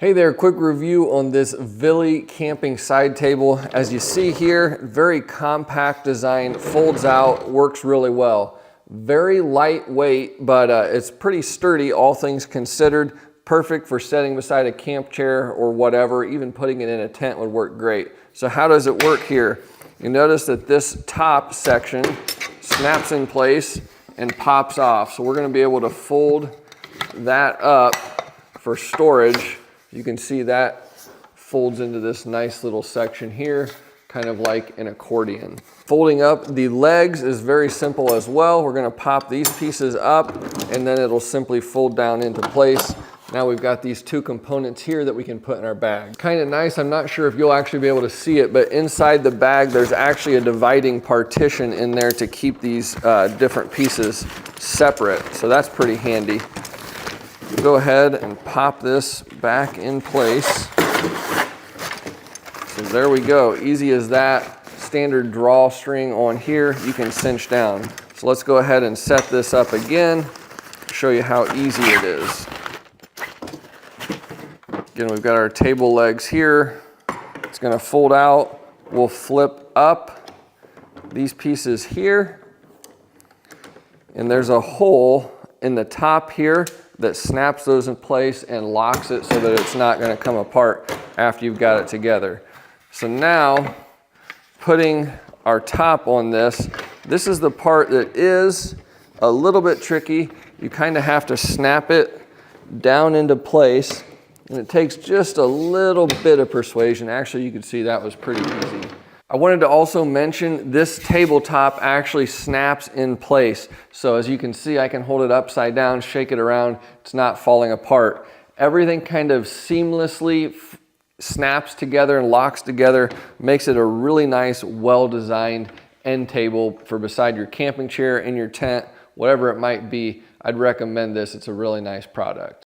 Hey there, quick review on this Vili camping side table. As you see here, very compact design, folds out, works really well. Very lightweight, but it's pretty sturdy, all things considered. Perfect for setting beside a camp chair or whatever. Even putting it in a tent would work great. So how does it work here? You notice that this top section snaps in place and pops off. So we're going to be able to fold that up for storage. You can see that folds into this nice little section here, kind of like an accordion. Folding up the legs is very simple as well. We're going to pop these pieces up and then it'll simply fold down into place. Now we've got these two components here that we can put in our bag. Kind of nice. I'm not sure if you'll actually be able to see it, but inside the bag there's actually a dividing partition in there to keep these different pieces separate. So that's pretty handy. Go ahead and pop this back in place. So there we go, easy as that. Standard drawstring on here, you can cinch down. So let's go ahead and set this up again, show you how easy it is. Again, we've got our table legs here. It's gonna fold out. We'll flip up these pieces here. And there's a hole in the top here that snaps those in place and locks it so that it's not going to come apart after you've got it together. So now, putting our top on this, this is the part that is a little bit tricky. You kind of have to snap it down into place, and it takes just a little bit of persuasion. Actually, you can see that was pretty easy. I wanted to also mention this tabletop actually snaps in place. So as you can see, I can hold it upside down, shake it around, it's not falling apart. Everything kind of seamlessly snaps together and locks together, makes it a really nice, well-designed end table for beside your camping chair, in your tent, whatever it might be. I'd recommend this, it's a really nice product.